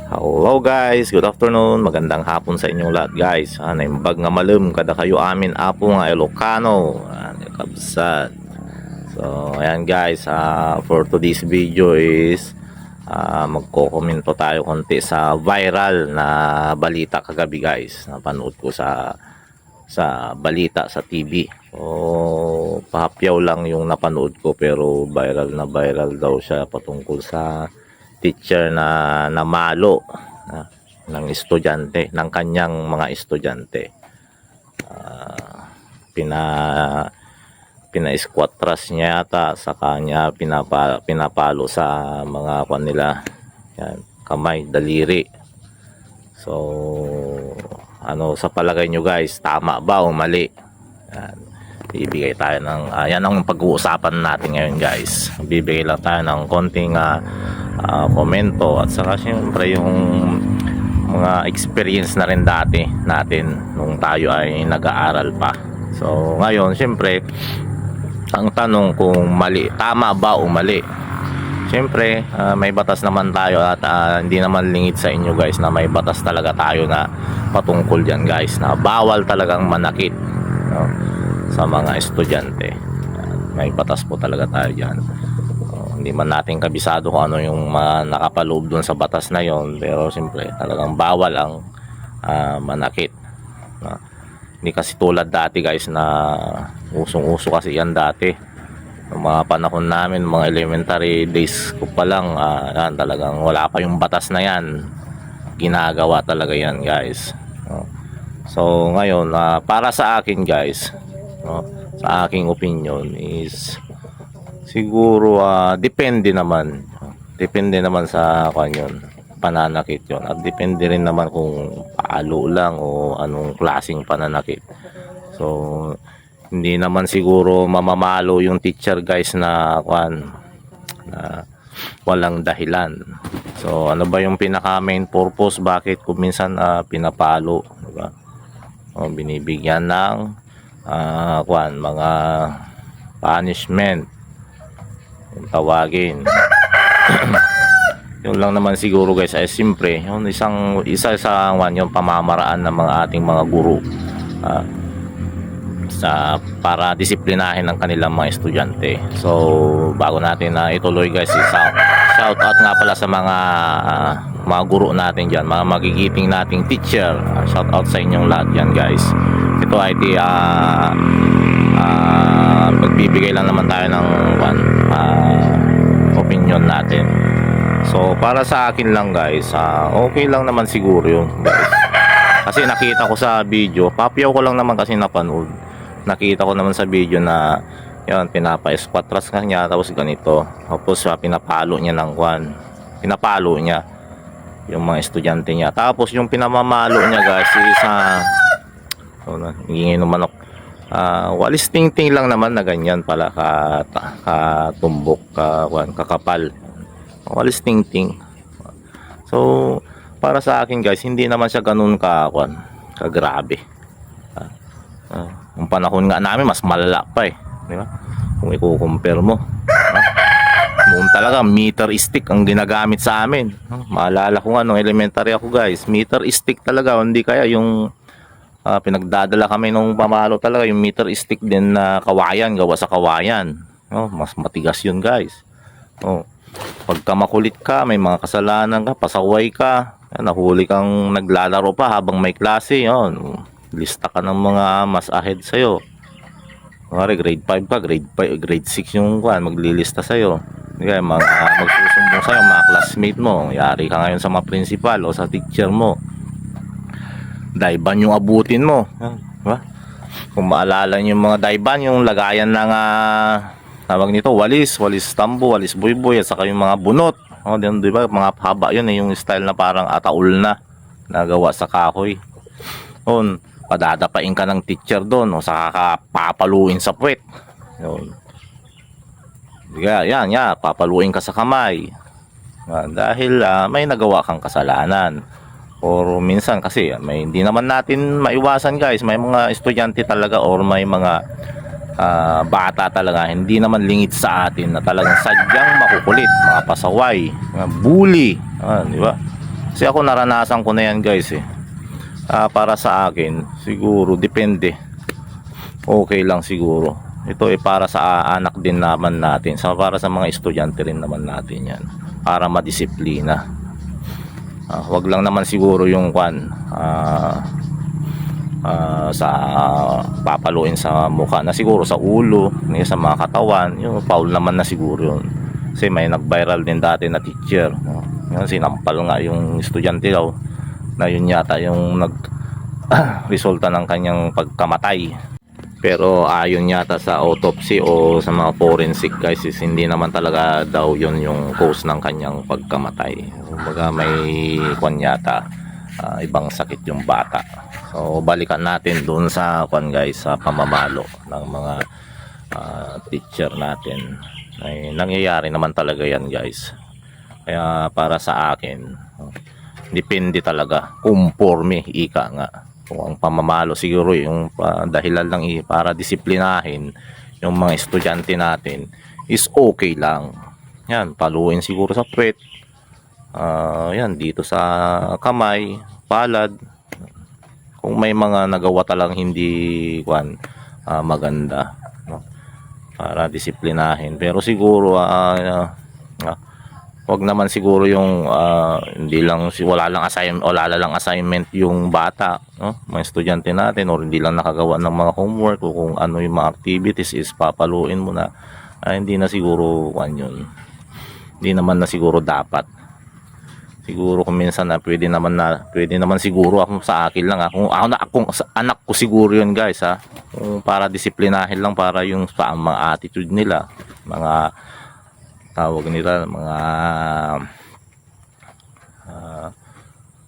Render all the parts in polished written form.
Hello guys, good afternoon, magandang hapon sa inyong lahat guys. Naimbag nga malum kada kayo amin apo nga Ilocano, kabsat. So ayan guys, for today's video is magko-komento tayo konti sa viral na balita kagabi guys. Napanood ko sa balita sa TV. So pahapyaw lang yung napanood ko pero viral na viral daw siya patungkol sa teacher na namalo ng estudyante, ng kanyang mga estudyante. Pina-squatras niya yata sa kanya, pinapalo sa mga kanila yan, kamay, daliri. So ano sa palagay nyo guys, tama ba o mali? Yan. Bibigay tayo ng yan ang pag-uusapan natin ngayon guys. Bibigay lang tayo ng konting komento at saka syempre yung mga experience na rin dati natin nung tayo ay nag-aaral pa. So ngayon syempre ang tanong kung mali, tama ba o mali. Syempre may batas naman tayo at hindi naman lingid sa inyo guys na may batas talaga tayo na patungkol dyan guys, na bawal talagang manakit, no, sa mga estudyante. May batas po talaga tayo dyan. Hindi man natin kabisado kung ano yung nakapaloob dun sa batas na yon, pero siyempre talagang bawal ang manakit. Hindi kasi tulad dati guys na usong-uso kasi yan dati. Yung mga panahon namin, mga elementary days ko pa lang, yan, talagang wala pa yung batas na yan. Ginagawa talaga yan guys. So ngayon, para sa akin guys, sa aking opinion is siguro depende naman sa kanyon, pananakit yon, at depende rin naman kung paalo lang o anong klaseng pananakit. So hindi naman siguro mamamalo yung teacher guys na walang dahilan. So ano ba yung pinaka main purpose bakit kung minsan pinapalo, diba? Binibigyan ng mga punishment, yung tawagin. Yun lang naman siguro guys ay siyempre yung isa sa yung pamamaraan ng mga ating mga guro para disiplinahin ng kanilang mga estudyante. So bago natin ituloy guys, shout out nga pala sa mga guro natin dyan, mga magigiting nating teacher. Shout out sa inyong lahat yan guys. Ito ay magbibigay lang naman tayo ng opinion natin. So para sa akin lang guys, okay lang naman siguro yun guys, kasi nakita ko sa video, papyaw ko lang naman kasi napanood, nakita ko naman sa video na yun, pinapa-squatras kanya tapos ganito, tapos pinapalo niya ng pinapalo niya yung mga estudyante niya, tapos yung pinamamalo niya guys is hingin ng manok, walis ting-ting lang naman na ganyan pala katumbok, kakapal, walis ting-ting. So para sa akin guys, hindi naman siya ganun kagrabe. Yung panahon nga namin mas malala pa di ba? Kung i-compare mo, noon talaga meter stick ang ginagamit sa amin. Maalala ko nga nung elementary ako guys, meter stick talaga, hindi kaya yung pinagdadala kami nung pamalo talaga yung meter stick din na kawayan, gawa sa kawayan. Mas matigas yun guys. Pagka makulit ka, may mga kasalanan ka, pasaway ka, nahuli kang naglalaro pa habang may klase, lista ka ng mga mas ahead sa'yo. Grade 5 ka, grade 6 yung maglilista sa'yo. Kaya magsusumbong sa'yo mga classmate mo. Yari ka ngayon sa mga principal o sa teacher mo. Daiban yung abutin mo, diba? Kung maalala nyo yung mga daiban, yung lagayan ng tawag nito, walis tambo, walis boyboy, at saka yung mga bunot, diba? Mga haba yun, yung style na parang ataul na nagawa sa kahoy. Padadapain ka ng teacher doon o saka ka papaluin sa puwet. Yan, papaluin ka sa kamay. Dahil may nagawa kang kasalanan. Or minsan kasi hindi naman natin maiwasan guys, may mga estudyante talaga or may mga bata talaga hindi naman lingid sa atin na talagang sadyang makukulit, mga pasaway, mga bully, di ba? Kasi ako naranasan ko na yan guys eh. Para sa akin siguro depende, okay lang siguro. Ito eh para sa anak din naman natin, para sa mga estudyante rin naman natin yan, para madisiplina. Wag lang naman siguro yung sa papaluin sa mukha na, siguro sa ulo, sa mga katawan, yung foul naman na siguro yun. Kasi may nag-viral din dati na teacher, yun, sinampal nga yung estudyante daw, na yun yata yung nag resulta ng kanyang pagkamatay. Pero ayon yata sa autopsy o sa mga forensic guys, is hindi naman talaga daw yun yung cause ng kanyang pagkamatay. Kumbaga may yata, ibang sakit yung bata. So balikan natin doon sa guys, sa pamamalo ng mga teacher natin. Ay, nangyayari naman talaga yan guys. Kaya para sa akin, depende talaga, kumporme, ika nga. Kung ang pamamalo siguro yung dahilan lang para disiplinahin yung mga estudyante natin, is okay lang. Yan, paluin siguro sa puwet. Yan, dito sa kamay, palad. Kung may mga nagawa talagang hindi maganda, no? Para disiplinahin. Pero siguro wag naman siguro yung hindi lang, wala lang assignment yung bata, no? Mga estudyante natin, or hindi lang nakagawa ng mga homework o kung ano yung mga activities, is papaluin mo na. Hindi na siguro yun. Hindi naman na siguro dapat. Siguro kung minsan pwede naman siguro, ako sa akin lang kung anak ko siguro yun guys, kung para disiplinahin lang, para yung sa mga attitude nila, mga tawag nila, mga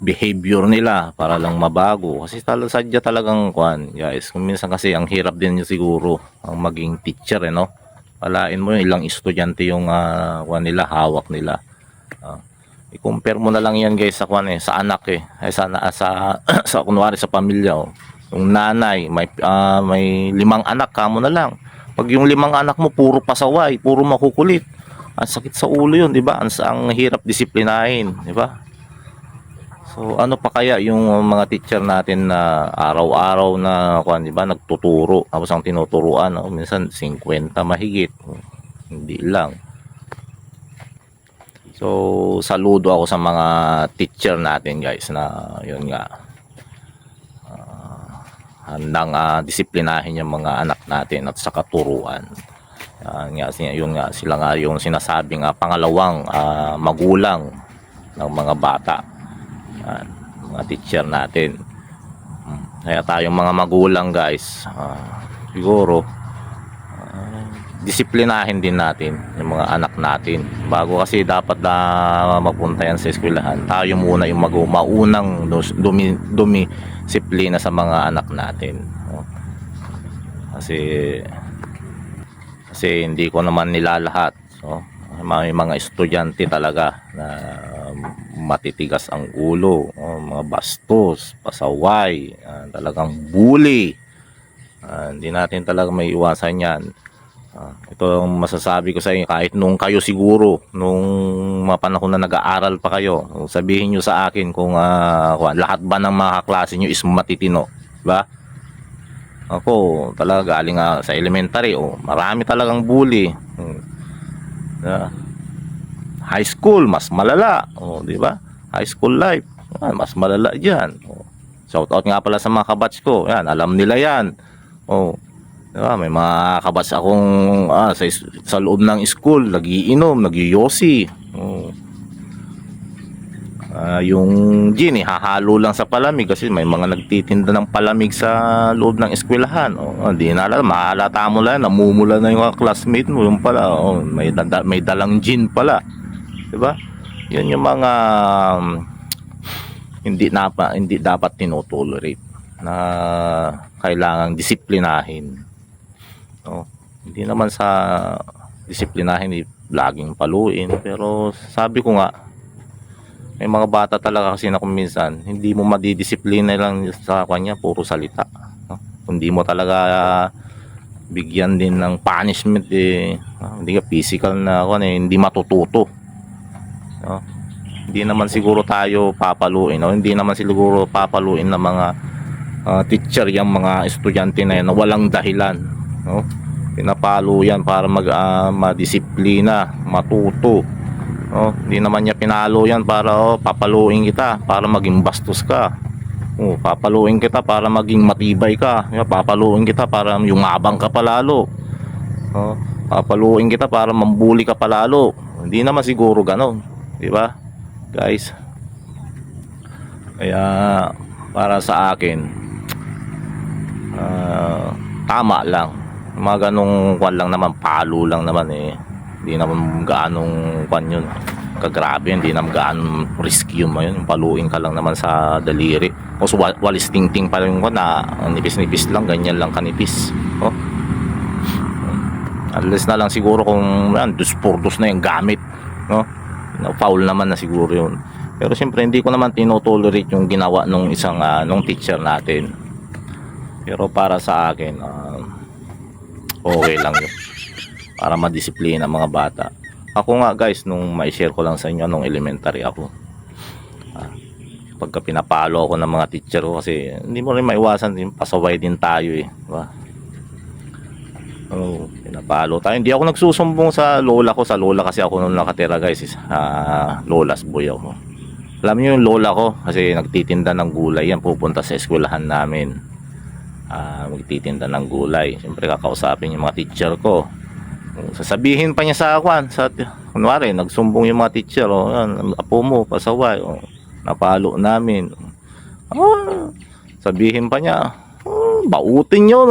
behavior nila, para lang mabago. Kasi sadya talagang guys, kung minsan kasi ang hirap din yung siguro ang maging teacher no. Alain mo yung ilang estudyante yung nila, hawak nila. I-compare mo na lang yan guys sa sa anak sa kunwari sa pamilya. Yung nanay may 5 anak, kamo na lang. Pag yung 5 anak mo puro pasaway, puro makukulit, ang sakit sa ulo yun, di ba? Ang hirap disiplinahin, di ba? So ano pa kaya yung mga teacher natin na araw-araw na di ba, nagtuturo, tapos ang tinuturuan minsan 50 mahigit, hindi lang. So saludo ako sa mga teacher natin guys, na yun nga, handang disiplinahin yung mga anak natin at sa katuruan. Yun nga, sila nga yung sinasabing pangalawang magulang ng mga bata, mga teacher natin. Kaya tayong mga magulang guys, siguro disiplinahin din natin yung mga anak natin, bago kasi dapat na magpunta yan sa eskwelahan. Tayo muna yung maunang disiplina sa mga anak natin, kasi hindi ko naman nilalahat. So may mga estudyante talaga na matitigas ang ulo, mga bastos, pasaway, talagang bully. Hindi natin talaga may iwasan yan. Ito ang masasabi ko sa inyo, kahit nung kayo siguro, nung mga panahon na nag-aaral pa kayo, sabihin nyo sa akin kung lahat ba ng mga kaklase nyo is matitino, diba? Ako talaga galing sa elementary, marami talagang bully. High school mas malala, di ba? High school life, mas malala diyan. Shout out nga pala sa mga kabatch ko, yan, alam nila yan. Diba? May mga kabatch akong sa loob ng school, nagiinom, nagyoyosi. Yung gin hahalo lang sa palamig, kasi may mga nagtitinda ng palamig sa loob ng eskwelahan. Hindi na alam, mahalata mo lang, namumula na yung classmate mo, yung pala may dalang gin pala, diba? Yun yung mga hindi dapat tinotolerate, na kailangang disiplinahin. Hindi naman sa disiplinahin laging paluin, pero sabi ko nga, may mga bata talaga kasi na kung minsan hindi mo madidisiplina lang sa kanya, puro salita, no? Hindi mo talaga bigyan din ng punishment, hindi ka physical na hindi matututo, no? Hindi naman siguro tayo papaluin, no? Hindi naman siguro papaluin ng mga teacher yung mga estudyante na yan na walang dahilan, no? Pinapalo yan para madisiplina, matuto, no? Hindi naman niya pinalo yan para papaluin kita para maging bastos ka. Papaluin kita para maging matibay ka. Papaluin kita para yumabang ka palalo. Papaluin kita para mambuli ka palalo. Hindi naman siguro ganon, di ba, guys? Kaya para sa akin, tama lang. Mga ganong kwan lang naman, palo lang naman eh. Hindi naman gaanong kwan yun, kagrabe, hindi naman gaanong risky yun. Yung paluin ka lang naman sa daliri. O so, walis ting-ting pa rin ko na nipis-nipis lang, ganyan lang kanipis. Unless na lang siguro kung dus na yung gamit, no? Foul naman na siguro yun. Pero siyempre hindi ko naman tinotolerate yung ginawa nung isang nung teacher natin. Pero para sa akin, okay lang yun, para madisiplina mga bata. Ako nga guys, nung mai-share ko lang sa inyo nung elementary ako, pagka pinapalo ako ng mga teacher ko, kasi hindi mo rin maiwasan din, pasaway din tayo eh, diba? Pinapalo tayo. Hindi ako nagsusumbong sa lola ko. Sa lola kasi ako nung nakatira guys, lola's boy ako. Alam niyo yung lola ko, kasi nagtitinda ng gulay yan, pupunta sa eskwelahan namin, magtitinda ng gulay. Siyempre kakausapin yung mga teacher ko, sasabihin pa niya sa akin, kunwari nagsumbong yung mga teacher, yan, apo mo pasaway, napalo namin, sabihin pa niya, bautin nyo,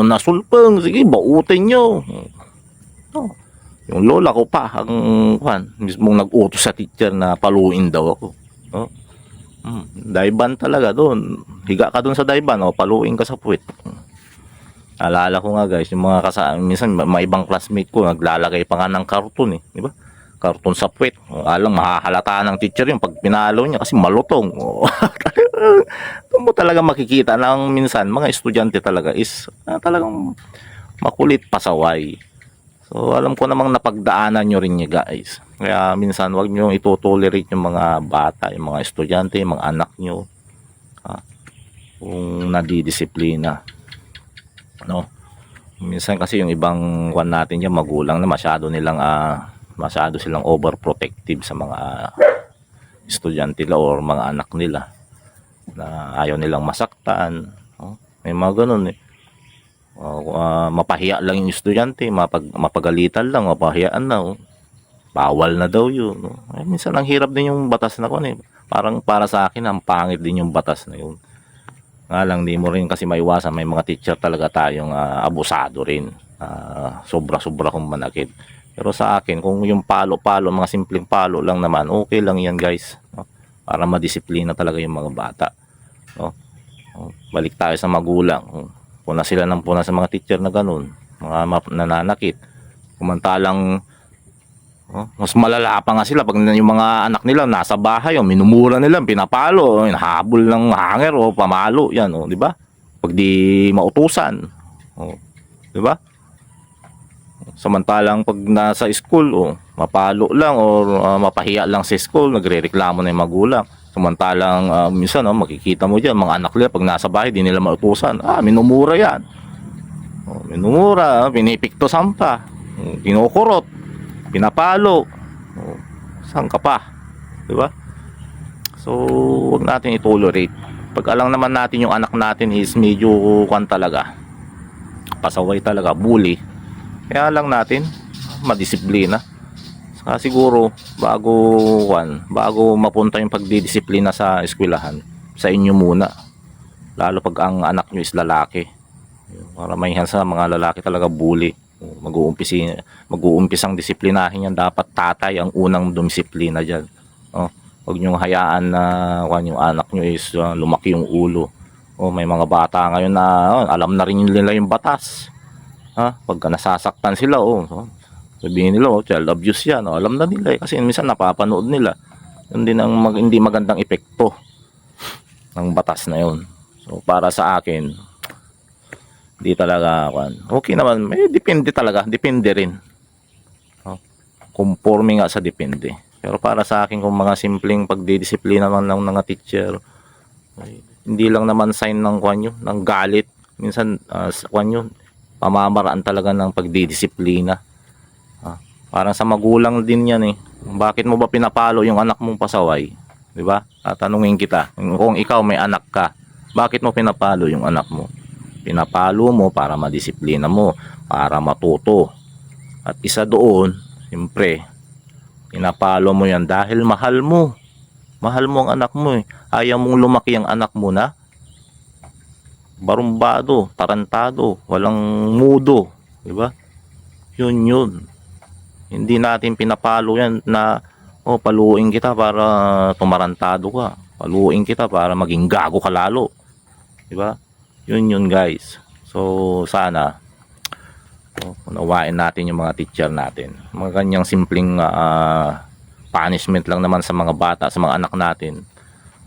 nasulpang, sige bautin nyo. Yung lola ko pa ang mismong nag-utos sa teacher na paluin daw ako. Daiban talaga doon, higa ka doon sa daiban, paluin ka sa puwet. Alala ko nga guys, yung mga kasama, minsan may ibang classmate ko naglalagay pa nga ng karton eh, di ba? Karton sa puwet. Alang mahahalata ng teacher yung pag pinalo niya kasi malutong. Doon mo talaga makikita ng minsan mga estudyante talaga is talagang makulit pasaway. So alam ko namang napagdaanan nyo rin niya guys. Kaya minsan wag nyo ito-tolerate yung mga bata, yung mga estudyante, yung mga anak nyo, kung nadidisiplina, no? Minsan kasi yung ibang kwan natin yung magulang na masyado silang overprotective sa mga estudyante nila or mga anak nila, na ayaw nilang masaktan, may mga ganun eh. Mapahiya lang yung estudyante, mapagalitan lang, mapahiyaan na, bawal na daw yun, minsan ang hirap din yung batas na kun eh. Parang para sa akin ang pangit din yung batas na yun. Nga lang di mo rin kasi maiwasan, may mga teacher talaga tayong abusado rin, sobra-sobra kung manakit. Pero sa akin, kung yung palo-palo, mga simpleng palo lang naman, okay lang yan guys, no? Para madisiplina talaga yung mga bata, no? Balik tayo sa magulang, puna sila ng puna sa mga teacher na ganun, mga nananakit. Kumantalang mas malala pa nga sila pag yung mga anak nila nasa bahay, minumura nila, pinapalo, hinahabol ng hanger o pamalo yan, di ba? Pag di mautusan, di ba? Samantalang pag nasa school, mapalo lang or mapahiya lang sa school, nagrereklamo na yung magulang. Samantalang minsan makikita mo dyan, mga anak nila pag nasa bahay, di nila mautusan. Minumura yan. Minumura, pinipiktosan pa, kinukurot, pinapalo. Saan ka pa? Diba? So, huwag natin itolerate. Pag alam naman natin yung anak natin is medyo talaga, pasaway talaga, bully, kaya lang natin madisiplina. Saka siguro bago mapunta yung pagdidisiplina sa eskwelahan, sa inyo muna, lalo pag ang anak nyo is lalaki. Para mayhan sa mga lalaki talaga bully, mag-uumpisang disiplinahin yan. Dapat tatay ang unang dumisiplina dyan. Huwag nyo hayaan na yung anak nyo is lumaki yung ulo. May mga bata ngayon na alam na rin nila yung batas. Pagka nasasaktan sila, sabihin nila, child abuse yan, alam na nila kasi minsan napapanood nila. Yun din ang hindi magandang epekto ng batas na yun. So para sa akin, di talaga okay naman, depende talaga, depende rin, conforme nga sa depende. Pero para sa akin, kung mga simpleng pagdidisiplina man lang ng mga teacher, ay, hindi lang naman sign ng kwan yun, ng galit. Minsan, kwan yun, pamamaraan talaga ng pagdidisiplina. Parang sa magulang din yan eh. Bakit mo ba pinapalo yung anak mong pasaway? 'Di ba? Tatanungin kita, kung ikaw may anak ka, bakit mo pinapalo yung anak mo? Pinapalo mo para madisiplina mo, para matuto. At isa doon, siyempre, pinapalo mo yan dahil mahal mo. Mahal mo ang anak mo eh. Ayaw mong lumaki ang anak mo na barumbado, tarantado, walang mudo. 'Di ba? Yun. Hindi natin pinapalo yan na, oh, paluin kita para tumarantado ka. Paluin kita para maging gago ka lalo. 'Di ba? Yun guys. So sana unawain natin yung mga teacher natin. Mga kanyang simpleng punishment lang naman sa mga bata, sa mga anak natin.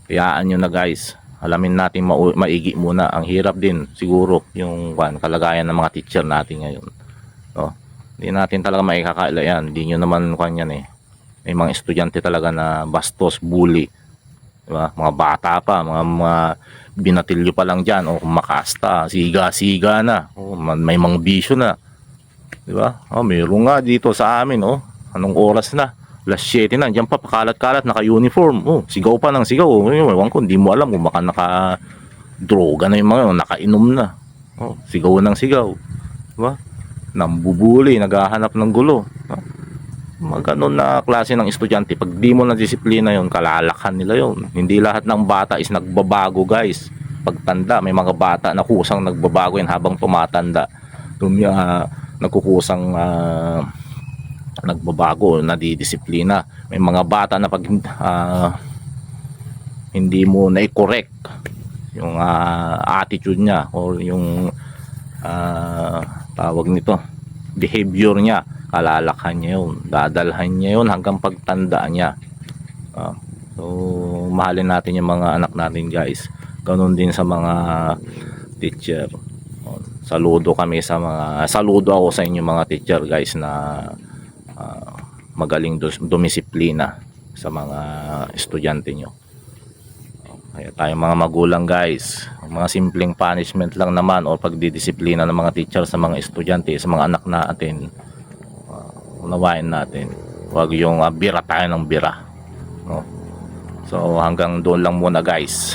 Kayaan nyo na guys. Alamin natin maigi muna. Ang hirap din siguro yung kalagayan ng mga teacher natin ngayon. No? Hindi natin talaga maikakaila yan. Hindi nyo naman kanyan eh. May mga estudyante talaga na bastos, bully. Diba? Mga bata pa, mga binatilyo pa lang dyan. O makasta, siga-siga na. O, may mga bisyo na. Diba? O, mayroon nga dito sa amin. O, anong oras na? Alas 7 na. Diyan pa, pakalat-kalat, naka-uniform. O, sigaw pa ng sigaw. O, ewan ko, hindi mo alam kung baka naka-droga na yung mga, nakainom na. O, sigaw ng sigaw. Diba? Nambubuli, naghahanap ng gulo. Maganon na klase ng estudyante, pag di mo na disiplina yon, kalalakhan nila yon. Hindi lahat ng bata is nagbabago guys. Pagtanda, may mga bata na kusang nagbabago yan habang tumatanda. Nagkukusang nagbabago, nadidisiplina. May mga bata na pag hindi mo na-correct yung attitude niya or yung tawag nito, behavior niya, kalalakhan niya yun, dadalhan niya yun hanggang pagtanda niya. So mahalin natin yung mga anak natin guys. Ganun din sa mga teacher. Saludo ako sa inyo mga teacher guys na magaling dumisiplina sa mga estudyante nyo. Kaya tayong mga magulang guys, mga simpleng punishment lang naman o pagdidisiplina ng mga teacher sa mga estudyante, sa mga anak natin, unawain natin. Huwag yung bira tayo ng bira, no? So hanggang doon lang muna guys.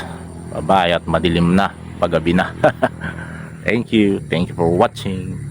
Bye bye at madilim na, paggabi na. Thank you for watching.